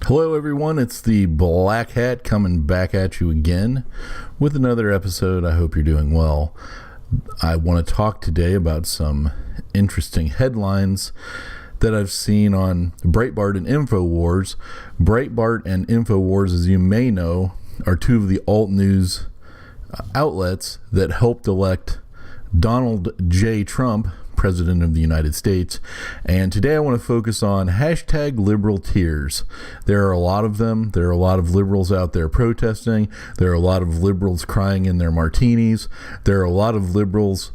Hello everyone, it's the Black Hat coming back at you again with another episode. I hope you're doing well. I want to talk today about some interesting headlines that I've seen on Breitbart and InfoWars. Breitbart and InfoWars, as you may know, are two of the alt news outlets that helped elect Donald J. Trump, President of the United States. And today I want to focus on hashtag liberal tears. There are a lot of them. There are a lot of liberals out there protesting. There are a lot of liberals crying in their martinis. There are a lot of liberals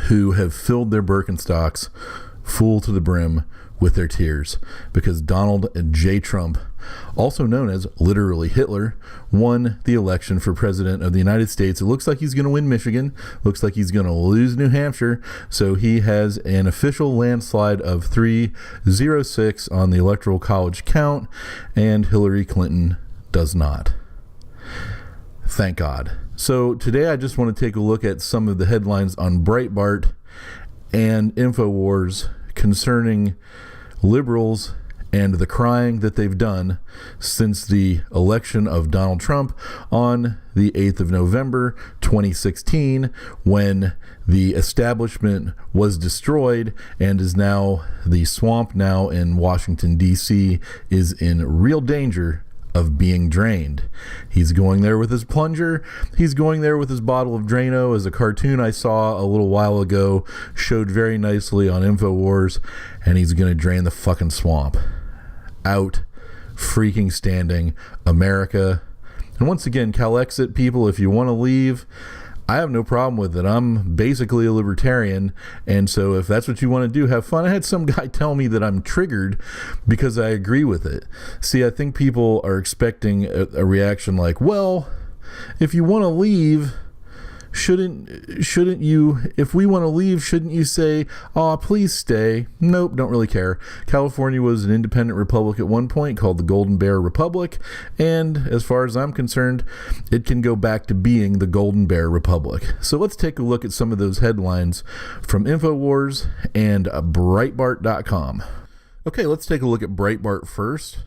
who have filled their Birkenstocks full to the brim with their tears because Donald J. Trump, also known as literally Hitler, won the election for President of the United States. It looks like he's going to win Michigan. Looks like he's going to lose New Hampshire. So he has an official landslide of 306 on the Electoral College count, and Hillary Clinton does not. Thank God. So today I just want to take a look at some of the headlines on Breitbart and InfoWars concerning liberals and the crying that they've done since the election of Donald Trump on the 8th of November, 2016, when the establishment was destroyed and is now, the swamp now in Washington, D.C. is in real danger of being drained. He's going there with his plunger. He's going there with his bottle of Drano, as a cartoon I saw a little while ago showed very nicely on InfoWars, and he's going to drain the fucking swamp out freaking standing America. And once again, Calexit people, if you want to leave, I have no problem with it. I'm basically a libertarian, and so if that's what you want to do, have fun. I had some guy tell me that I'm triggered because I agree with it. See, I think people are expecting a reaction like, well, if you want to leave, shouldn't you, if we want to leave, shouldn't you say, oh, please stay? Nope, don't really care. California was an independent republic at one point called the Golden Bear Republic, and as far as I'm concerned, it can go back to being the Golden Bear Republic. So let's take a look at some of those headlines from InfoWars and Breitbart.com. Okay, let's take a look at Breitbart first.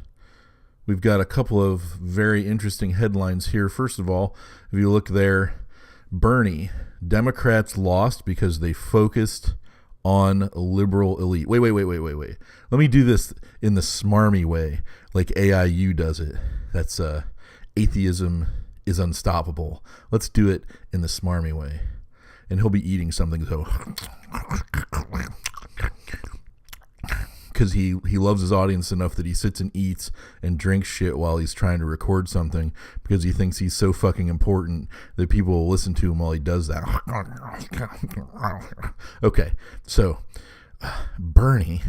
We've got a couple of very interesting headlines here. First of all, if you look there, Bernie, Democrats lost because they focused on a liberal elite. Wait. Let me do this in the smarmy way, like AIU does it. That's atheism is unstoppable. Let's do it in the smarmy way. And he'll be eating something, so because he loves his audience enough that he sits and eats and drinks shit while he's trying to record something because he thinks he's so fucking important that people will listen to him while he does that. Okay, so Bernie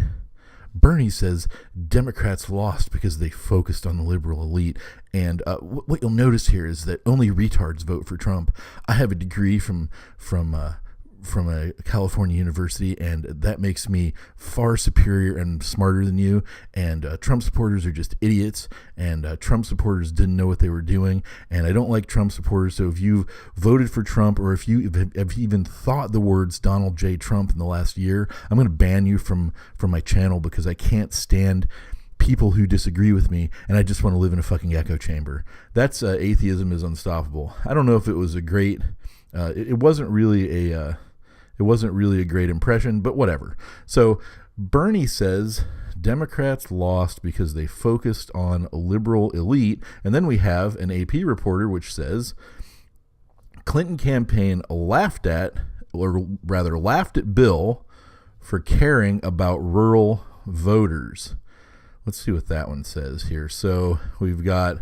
says Democrats lost because they focused on the liberal elite. And what you'll notice here is that only retards vote for Trump. I have a degree from a California university, and that makes me far superior and smarter than you, and Trump supporters are just idiots, and Trump supporters didn't know what they were doing, and I don't like Trump supporters. So if you voted for Trump, or if you have even thought the words Donald J. Trump in the last year, I'm going to ban you from my channel because I can't stand people who disagree with me, and I just want to live in a fucking echo chamber. That's atheism is unstoppable. I don't know if it was a great it wasn't really a great impression, but whatever. So Bernie says Democrats lost because they focused on a liberal elite. And then we have an AP reporter which says Clinton campaign laughed at Bill for caring about rural voters. Let's see what that one says here. So we've got,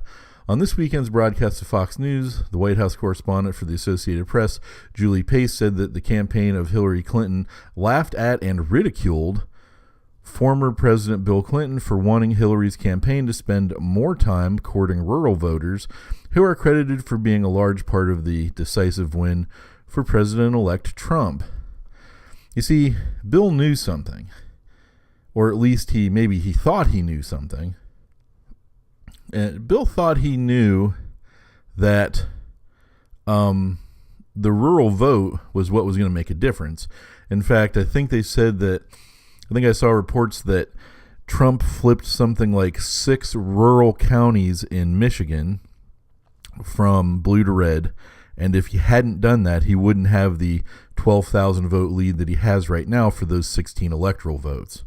on this weekend's broadcast of Fox News, the White House correspondent for the Associated Press, Julie Pace, said that the campaign of Hillary Clinton laughed at and ridiculed former President Bill Clinton for wanting Hillary's campaign to spend more time courting rural voters who are credited for being a large part of the decisive win for President-elect Trump. You see, Bill knew something, or at least he thought he knew something. And Bill thought he knew that the rural vote was what was going to make a difference. In fact, I think I saw reports that Trump flipped something like 6 rural counties in Michigan from blue to red. And if he hadn't done that, he wouldn't have the 12,000 vote lead that he has right now for those 16 electoral votes.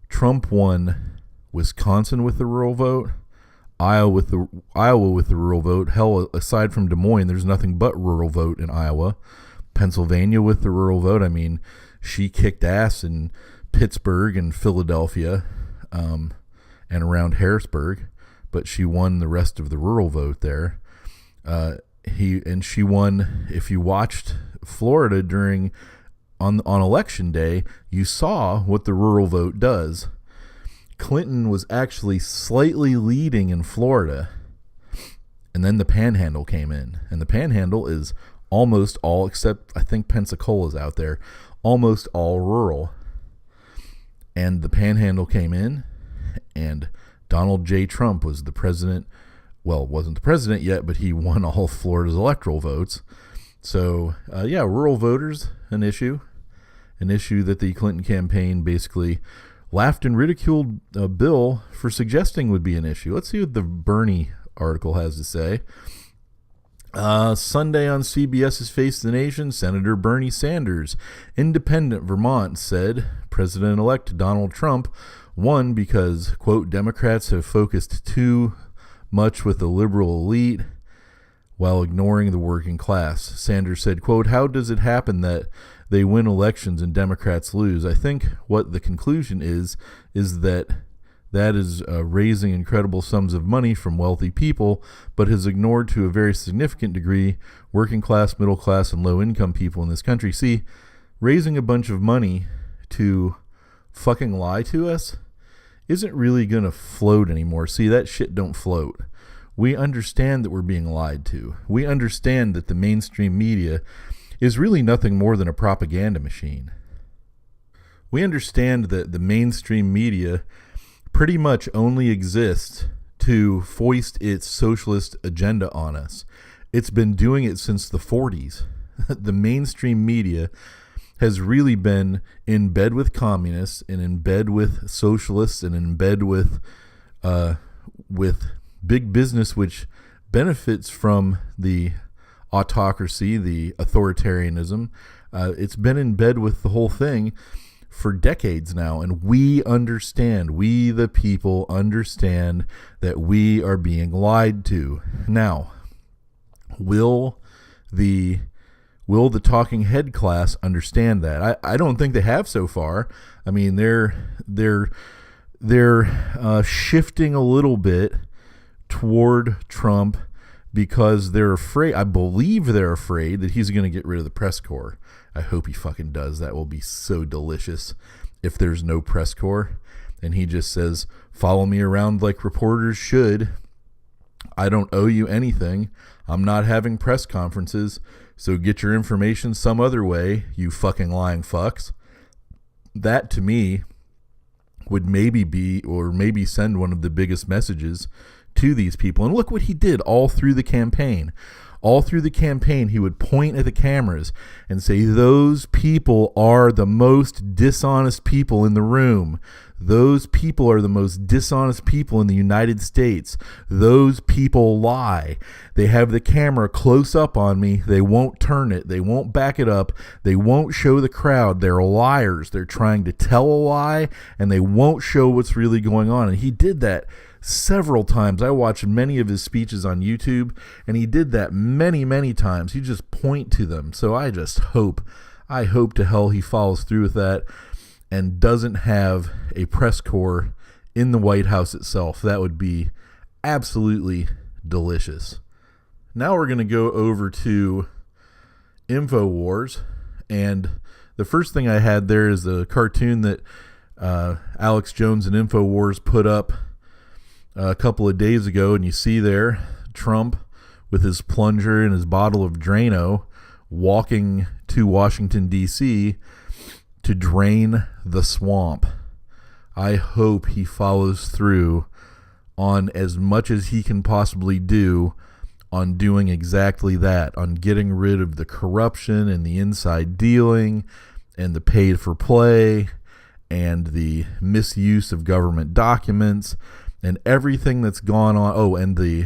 Trump won Wisconsin with the rural vote, Iowa with the rural vote. Hell, aside from Des Moines, there's nothing but rural vote in Iowa. Pennsylvania with the rural vote. I mean, she kicked ass in Pittsburgh and Philadelphia and around Harrisburg, but she won the rest of the rural vote there. She won. If you watched Florida on election day, you saw what the rural vote does. Clinton was actually slightly leading in Florida, and then the Panhandle came in, and the Panhandle is almost all, except I think Pensacola's out there, almost all rural. And the Panhandle came in, and Donald J. Trump was the president. Well, wasn't the president yet, but he won all of Florida's electoral votes. So, rural voters, an issue that the Clinton campaign basically laughed and ridiculed Bill for suggesting would be an issue. Let's see what the Bernie article has to say. Sunday on CBS's Face the Nation, Senator Bernie Sanders, independent Vermont, said President-elect Donald Trump won because, quote, Democrats have focused too much with the liberal elite while ignoring the working class. Sanders said, quote, how does it happen that they win elections and Democrats lose? I think what the conclusion is that is raising incredible sums of money from wealthy people, but has ignored to a very significant degree working class, middle class, and low income people in this country. See, raising a bunch of money to fucking lie to us isn't really going to float anymore. See, that shit don't float. We understand that we're being lied to. We understand that the mainstream media is really nothing more than a propaganda machine. We understand that the mainstream media pretty much only exists to foist its socialist agenda on us. It's been doing it since the 40s. The mainstream media has really been in bed with communists and in bed with socialists and in bed with big business, which benefits from the autocracy, the authoritarianism. It's been in bed with the whole thing for decades now, and we the people understand that we are being lied to. Now, will the talking head class understand that? I don't think they have so far. I mean, they're shifting a little bit toward Trump because they're afraid. I believe they're afraid that he's going to get rid of the press corps. I hope he fucking does. That will be so delicious if there's no press corps and he just says, follow me around like reporters should. I don't owe you anything. I'm not having press conferences, so get your information some other way, you fucking lying fucks. That to me would maybe send one of the biggest messages to these people. And look what he did all through the campaign. All through the campaign, he would point at the cameras and say, those people are the most dishonest people in the room. Those people are the most dishonest people in the United States. Those people lie. They have the camera close up on me. They won't turn it. They won't back it up. They won't show the crowd. They're liars. They're trying to tell a lie, and they won't show what's really going on. And he did that several times. I watched many of his speeches on YouTube, and he did that many, many times. He just point to them. So I hope to hell he follows through with that and doesn't have a press corps in the White House itself. That would be absolutely delicious. Now we're going to go over to InfoWars, and the first thing I had there is a cartoon that Alex Jones and InfoWars put up a couple of days ago, and you see there Trump with his plunger and his bottle of Drano walking to Washington, D.C. to drain the swamp. I hope he follows through on as much as he can possibly do on doing exactly that, on getting rid of the corruption and the inside dealing and the paid for play and the misuse of government documents and everything that's gone on. Oh, and the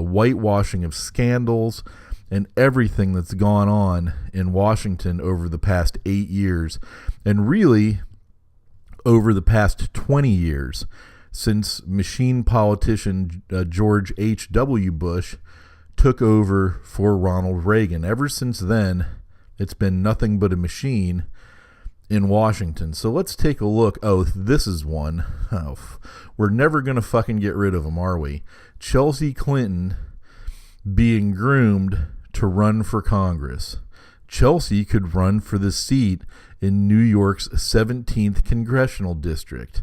whitewashing of scandals and everything that's gone on in Washington over the past 8 years, and really over the past 20 years, since machine politician George H.W. Bush took over for Ronald Reagan. Ever since then, it's been nothing but a machine in Washington. So let's take a look. Oh, this is one. Oh, we're never going to fucking get rid of them, are we? Chelsea Clinton being groomed to run for Congress. Chelsea could run for the seat in New York's 17th congressional district.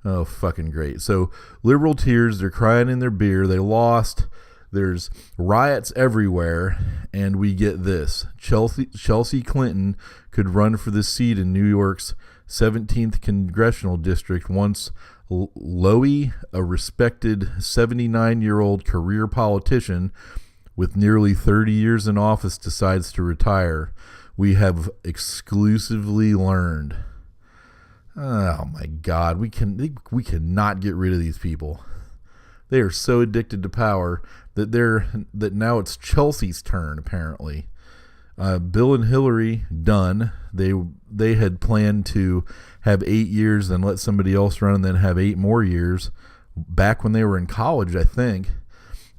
Oh, fucking great. So liberal tears, they're crying in their beer. They lost. There's riots everywhere, and we get this. Chelsea Clinton could run for the seat in New York's 17th congressional district once Lowy, a respected 79-year-old career politician with nearly 30 years in office, decides to retire. We have exclusively learned. Oh my God, we cannot get rid of these people. They are so addicted to power that now it's Chelsea's turn, apparently. Bill and Hillary, done. They had planned to have 8 years, then let somebody else run, and then have 8 more years back when they were in college, I think.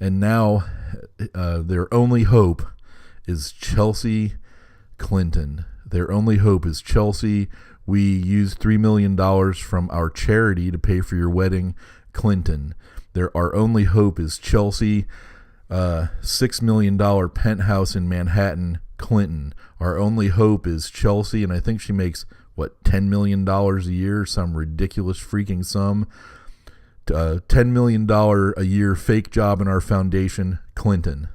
And now their only hope is Chelsea Clinton. Their only hope is Chelsea. We used $3 million from our charity to pay for your wedding, Clinton. Our only hope is Chelsea. $6 million penthouse in Manhattan, Clinton. Our only hope is Chelsea, and I think she makes, $10 million a year, some ridiculous freaking sum. $10 million a year fake job in our foundation, Clinton.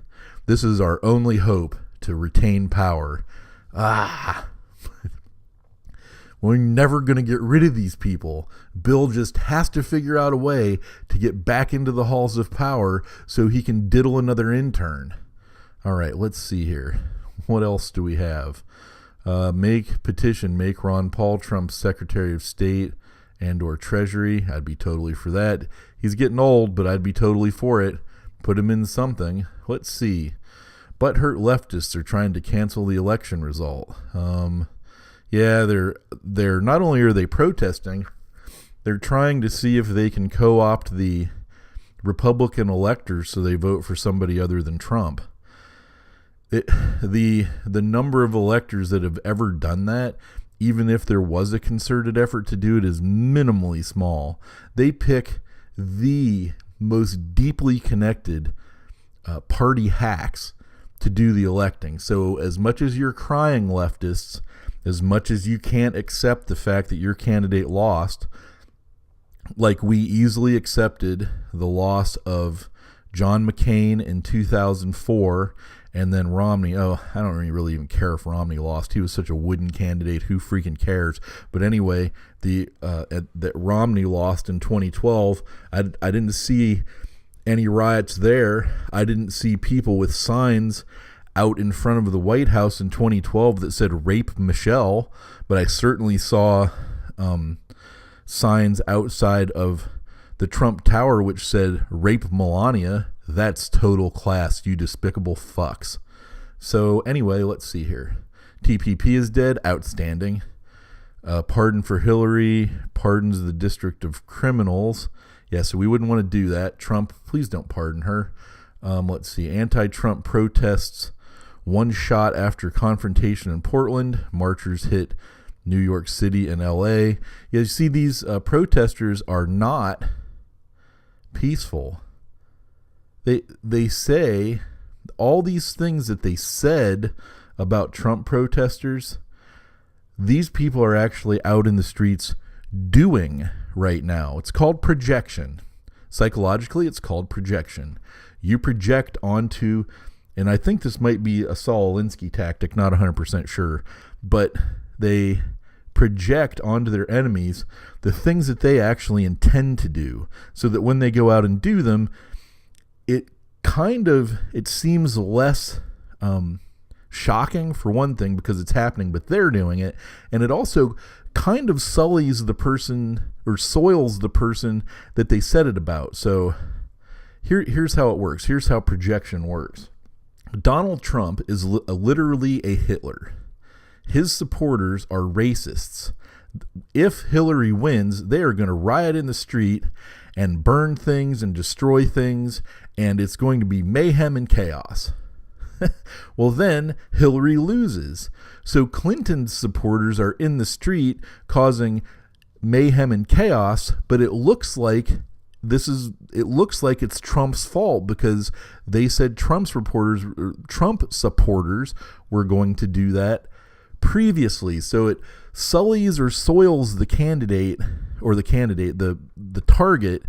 This is our only hope to retain power. We're never going to get rid of these people. Bill just has to figure out a way to get back into the halls of power so he can diddle another intern. All right, let's see here. What else do we have? Make Ron Paul Trump Secretary of State and or Treasury. I'd be totally for that. He's getting old, but I'd be totally for it. Put him in something. Let's see. Butthurt leftists are trying to cancel the election result. Yeah, they're not only are they protesting, they're trying to see if they can co-opt the Republican electors so they vote for somebody other than Trump. The number of electors that have ever done that, even if there was a concerted effort to do it, is minimally small. They pick the most deeply connected party hacks to do the electing. So as much as you're crying, leftists, as much as you can't accept the fact that your candidate lost, like we easily accepted the loss of John McCain in 2004 and then Romney. Oh, I don't really even care if Romney lost. He was such a wooden candidate. Who freaking cares? But anyway, that Romney lost in 2012, I didn't see any riots there. I didn't see people with signs out in front of the White House in 2012 that said "Rape Michelle," but I certainly saw signs outside of the Trump Tower which said "Rape Melania." That's total class, you despicable fucks. So anyway, let's see here. TPP is dead. Outstanding. Pardon for Hillary. Pardons the District of Criminals. Yeah, so we wouldn't want to do that. Trump, please don't pardon her. Let's see. Anti-Trump protests. One shot after confrontation in Portland. Marchers hit New York City and LA. Yeah, you see, these protesters are not peaceful. They say all these things that they said about Trump protesters, these people are actually out in the streets doing right now. It's called projection. Psychologically, it's called projection. You project onto, and I think this might be a Saul Alinsky tactic, not 100% sure, but they project onto their enemies the things that they actually intend to do, so that when they go out and do them, it seems less shocking, for one thing, because it's happening, but they're doing it. And it also kind of sullies the person or soils the person that they said it about. So here's how it works. Here's how projection works. Donald Trump is literally a Hitler. His supporters are racists. If Hillary wins, they are going to riot in the street and burn things and destroy things, and it's going to be mayhem and chaos. Well, then Hillary loses. So Clinton's supporters are in the street causing mayhem and chaos, but it looks like it's Trump's fault because they said Trump supporters were going to do that previously. So it sullies or soils the candidate, the target,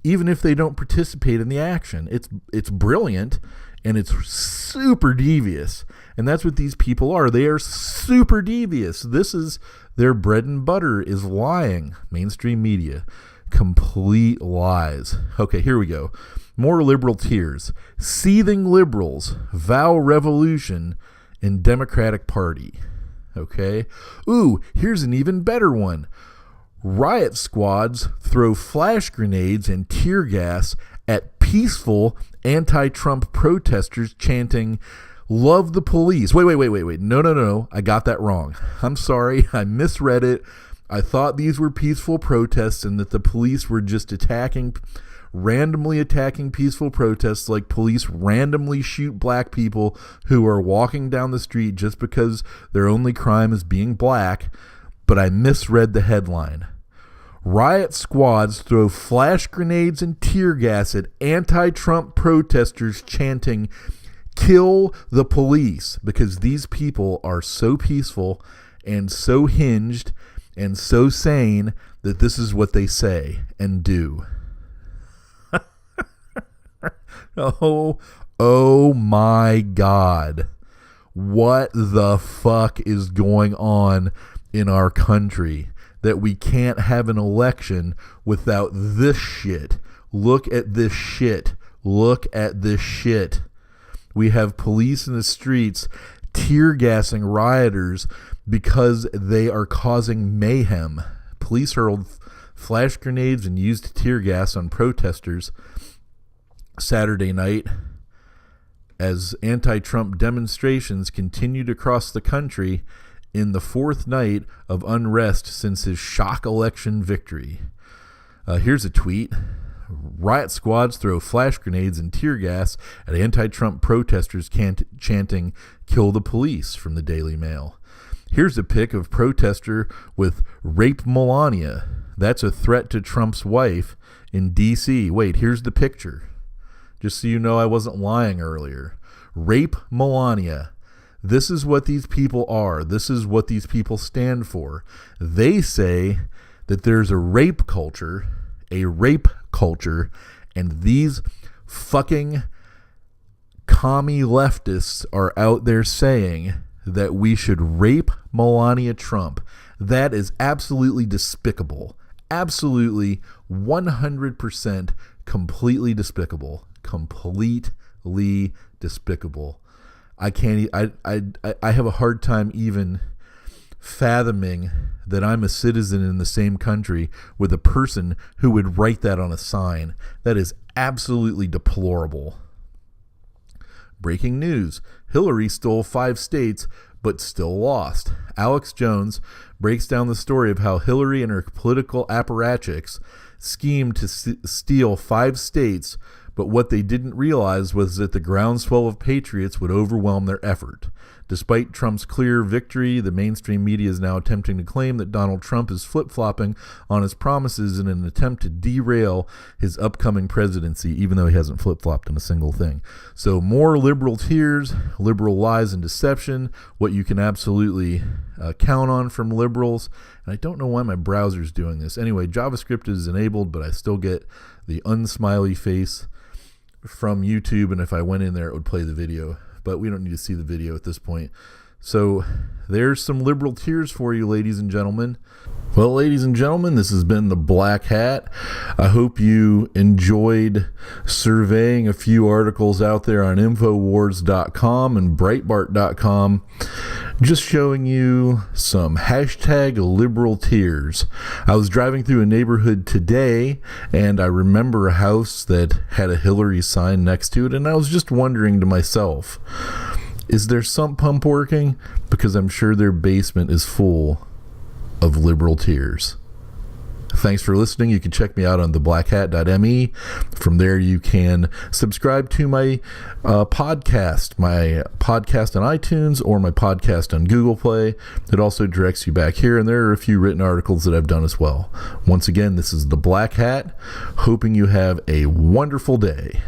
even if they don't participate in the action. It's brilliant and it's super devious. And that's what these people are. They are super devious. This is their bread and butter, is lying. Mainstream media. Complete lies. Okay, here we go. More liberal tears. Seething liberals vow revolution in Democratic Party. Okay. Ooh, here's an even better one. Riot squads throw flash grenades and tear gas at peaceful anti-Trump protesters chanting, "Love the police." Wait. No. I got that wrong. I'm sorry. I misread it. I thought these were peaceful protests and that the police were just randomly attacking peaceful protests, like police randomly shoot black people who are walking down the street just because their only crime is being black. But I misread the headline. Riot squads throw flash grenades and tear gas at anti-Trump protesters chanting, "Kill the police," because these people are so peaceful and so hinged and so sane that this is what they say and do. Oh my God. What the fuck is going on in our country that we can't have an election without this shit? Look at this shit. Look at this shit. We have police in the streets tear gassing rioters because they are causing mayhem. Police hurled flash grenades and used tear gas on protesters Saturday night as anti-Trump demonstrations continued across the country in the fourth night of unrest since his shock election victory. Here's a tweet. Riot squads throw flash grenades and tear gas at anti-Trump protesters chanting, "Kill the police," from the Daily Mail. Here's a pic of protester with "Rape Melania." That's a threat to Trump's wife in D.C. Wait, here's the picture. Just so you know I wasn't lying earlier. Rape Melania. This is what these people are. This is what these people stand for. They say that there's a rape culture, and these fucking commie leftists are out there saying that we should rape Melania Trump. That is absolutely despicable. Absolutely 100% completely despicable. Completely despicable. I have a hard time even fathoming that I'm a citizen in the same country with a person who would write that on a sign. That is absolutely deplorable. Breaking news. Hillary stole 5 states but still lost. Alex Jones breaks down the story of how Hillary and her political apparatchiks schemed to steal 5 states, but what they didn't realize was that the groundswell of patriots would overwhelm their effort. Despite Trump's clear victory, the mainstream media is now attempting to claim that Donald Trump is flip-flopping on his promises in an attempt to derail his upcoming presidency, even though he hasn't flip-flopped on a single thing. So more liberal tears, liberal lies and deception, what you can absolutely count on from liberals. And I don't know why my browser's doing this. Anyway, JavaScript is enabled, but I still get the unsmiley face from YouTube, and if I went in there, it would play the video. But we don't need to see the video at this point. So there's some liberal tears for you, ladies and gentlemen. Well, ladies and gentlemen, this has been the Black Hat. I hope you enjoyed surveying a few articles out there on Infowars.com and Breitbart.com. Just showing you some hashtag liberal tears. I was driving through a neighborhood today and I remember a house that had a Hillary sign next to it, and I was just wondering to myself, is their sump pump working? Because I'm sure their basement is full of liberal tears. Thanks for listening. You can check me out on theblackhat.me. From there, you can subscribe to my podcast on iTunes or my podcast on Google Play. It also directs you back here, and there are a few written articles that I've done as well. Once again, this is The Black Hat, hoping you have a wonderful day.